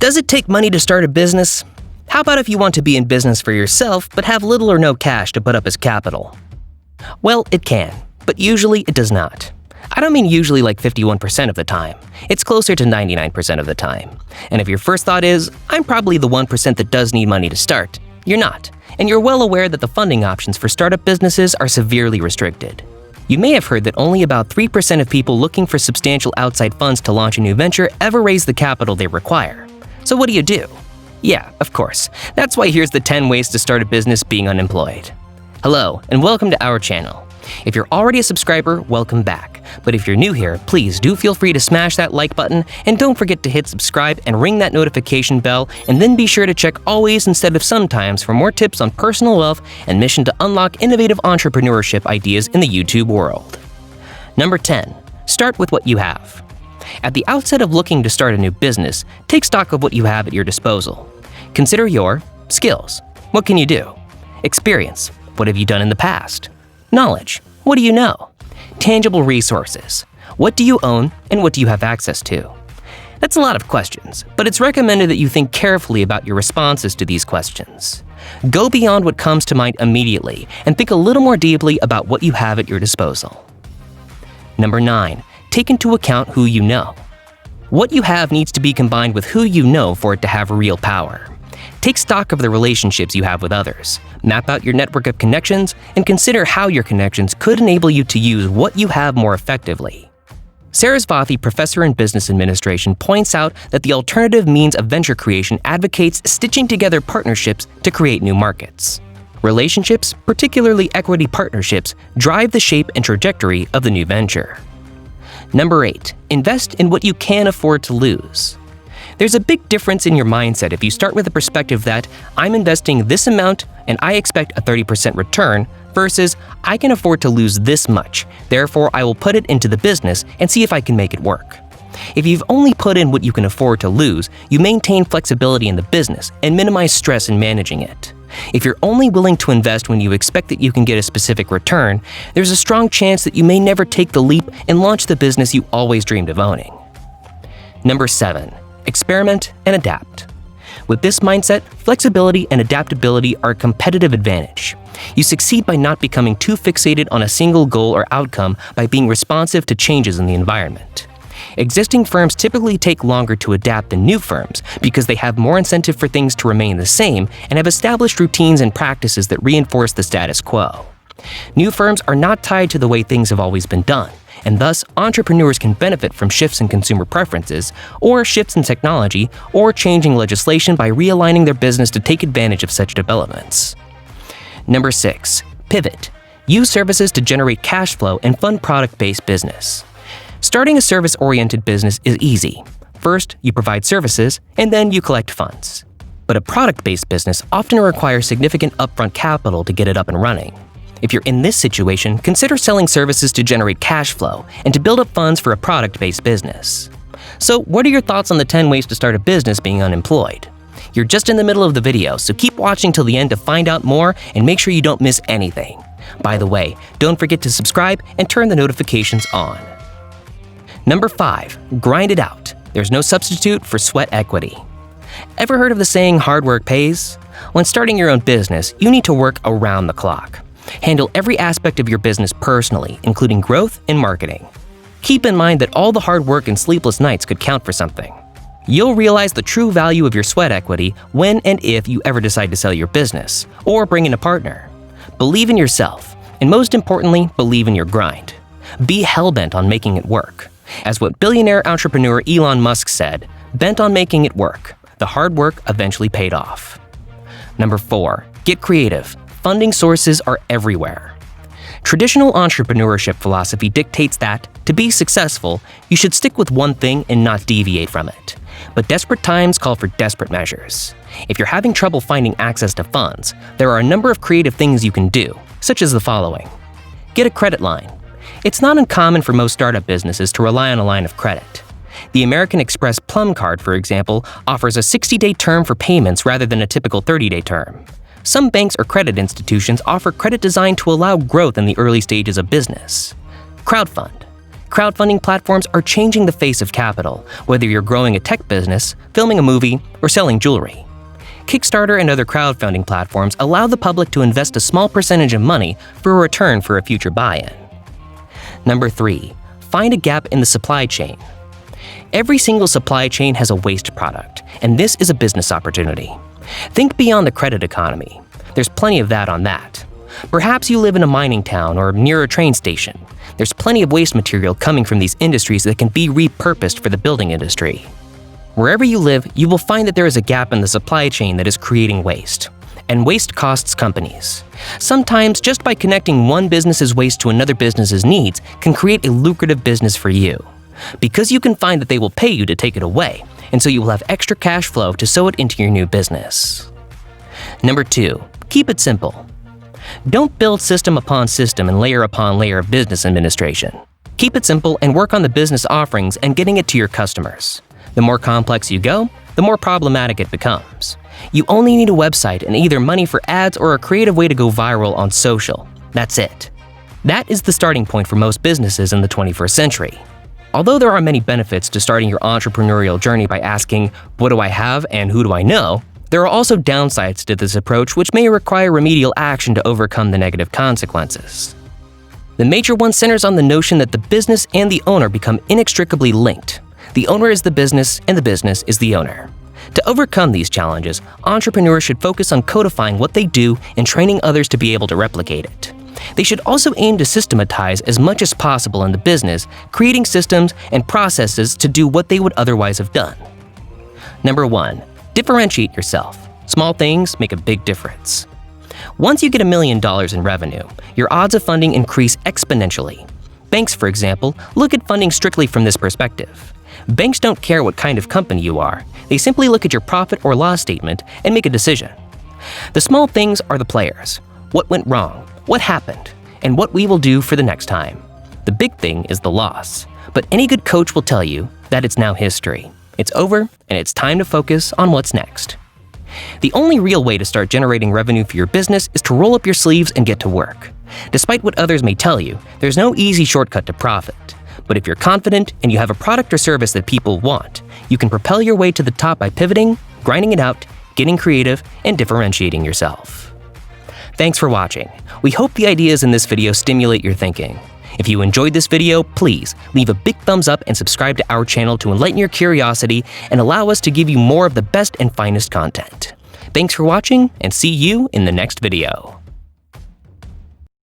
Does it take money to start a business? How about if you want to be in business for yourself but have little or no cash to put up as capital? Well, it can, but usually it does not. I don't mean usually like 51% of the time. It's closer to 99% of the time. And if your first thought is, I'm probably the 1% that does need money to start, you're not. And you're well aware that the funding options for startup businesses are severely restricted. You may have heard that only about 3% of people looking for substantial outside funds to launch a new venture ever raise the capital they require. So what do? Yeah, of course. That's why here's the 10 ways to start a business being unemployed. Hello, and welcome to our channel. If you're already a subscriber, welcome back. But if you're new here, please do feel free to smash that like button, and don't forget to hit subscribe and ring that notification bell, and then be sure to check always instead of sometimes for more tips on personal wealth and mission to unlock innovative entrepreneurship ideas in the YouTube world. Number 10. Start with what you have. At the outset of looking to start a new business, take stock of what you have at your disposal. Consider your skills. What can you do? Experience. What have you done in the past? Knowledge. What do you know? Tangible resources. What do you own and what do you have access to? That's a lot of questions, but it's recommended that you think carefully about your responses to these questions. Go beyond what comes to mind immediately and think a little more deeply about what you have at your disposal. Number 9. Take into account who you know. What you have needs to be combined with who you know for it to have real power. Take stock of the relationships you have with others, map out your network of connections, and consider how your connections could enable you to use what you have more effectively. Sarasvathy, professor in business administration, points out that the alternative means of venture creation advocates stitching together partnerships to create new markets. Relationships, particularly equity partnerships, drive the shape and trajectory of the new venture. Number 8. Invest in what you can afford to lose. There's a big difference in your mindset if you start with the perspective that I'm investing this amount and I expect a 30% return versus I can afford to lose this much, therefore I will put it into the business and see if I can make it work. If you've only put in what you can afford to lose, you maintain flexibility in the business and minimize stress in managing it. If you're only willing to invest when you expect that you can get a specific return, there's a strong chance that you may never take the leap and launch the business you always dreamed of owning. Number 7. Experiment and adapt. With this mindset, flexibility and adaptability are a competitive advantage. You succeed by not becoming too fixated on a single goal or outcome by being responsive to changes in the environment. Existing firms typically take longer to adapt than new firms because they have more incentive for things to remain the same and have established routines and practices that reinforce the status quo. New firms are not tied to the way things have always been done, and thus entrepreneurs can benefit from shifts in consumer preferences, or shifts in technology, or changing legislation by realigning their business to take advantage of such developments. Number 6. Pivot. Use services to generate cash flow and fund product-based business. Starting a service-oriented business is easy. First, you provide services, and then you collect funds. But a product-based business often requires significant upfront capital to get it up and running. If you're in this situation, consider selling services to generate cash flow and to build up funds for a product-based business. So, what are your thoughts on the 10 ways to start a business being unemployed? You're just in the middle of the video, so keep watching till the end to find out more and make sure you don't miss anything. By the way, don't forget to subscribe and turn the notifications on. Number 5. Grind it out. There's no substitute for sweat equity. Ever heard of the saying, hard work pays? When starting your own business, you need to work around the clock. Handle every aspect of your business personally, including growth and marketing. Keep in mind that all the hard work and sleepless nights could count for something. You'll realize the true value of your sweat equity when and if you ever decide to sell your business or bring in a partner. Believe in yourself, and most importantly, believe in your grind. Be hell-bent on making it work. As what billionaire entrepreneur Elon Musk said, bent on making it work. The hard work eventually paid off. Number 4. Get creative. Funding sources are everywhere. Traditional entrepreneurship philosophy dictates that, to be successful, you should stick with one thing and not deviate from it. But desperate times call for desperate measures. If you're having trouble finding access to funds, there are a number of creative things you can do, such as the following. Get a credit line. It's not uncommon for most startup businesses to rely on a line of credit. The American Express Plum Card, for example, offers a 60-day term for payments rather than a typical 30-day term. Some banks or credit institutions offer credit designed to allow growth in the early stages of business. Crowdfund. Crowdfunding platforms are changing the face of capital, whether you're growing a tech business, filming a movie, or selling jewelry. Kickstarter and other crowdfunding platforms allow the public to invest a small percentage of money for a return for a future buy-in. Number 3. Find a gap in the supply chain. Every single supply chain has a waste product, and this is a business opportunity. Think beyond the credit economy. There's plenty of that on that. Perhaps you live in a mining town or near a train station. There's plenty of waste material coming from these industries that can be repurposed for the building industry. Wherever you live, you will find that there is a gap in the supply chain that is creating waste. And waste costs companies. Sometimes, just by connecting one business's waste to another business's needs can create a lucrative business for you. Because you can find that they will pay you to take it away, and so you will have extra cash flow to sow it into your new business. Number 2. Keep it simple. Don't build system upon system and layer upon layer of business administration. Keep it simple and work on the business offerings and getting it to your customers. The more complex you go, the more problematic it becomes. You only need a website and either money for ads or a creative way to go viral on social. That's it. That is the starting point for most businesses in the 21st century. Although there are many benefits to starting your entrepreneurial journey by asking, what do I have and who do I know? There are also downsides to this approach which may require remedial action to overcome the negative consequences. The major one centers on the notion that the business and the owner become inextricably linked. The owner is the business and the business is the owner. To overcome these challenges, entrepreneurs should focus on codifying what they do and training others to be able to replicate it. They should also aim to systematize as much as possible in the business, creating systems and processes to do what they would otherwise have done. Number 1. Differentiate yourself. Small things make a big difference. Once you get $1 million in revenue, your odds of funding increase exponentially. Banks, for example, look at funding strictly from this perspective. Banks don't care what kind of company you are. They simply look at your profit or loss statement and make a decision. The small things are the players. What went wrong? What happened? And what we will do for the next time. The big thing is the loss. But any good coach will tell you that it's now history. It's over, and it's time to focus on what's next. The only real way to start generating revenue for your business is to roll up your sleeves and get to work. Despite what others may tell you, there's no easy shortcut to profit. But if you're confident and you have a product or service that people want, you can propel your way to the top by pivoting, grinding it out, getting creative, and differentiating yourself. Thanks for watching. We hope the ideas in this video stimulate your thinking. If you enjoyed this video, please leave a big thumbs up and subscribe to our channel to enlighten your curiosity and allow us to give you more of the best and finest content. Thanks for watching, and see you in the next video.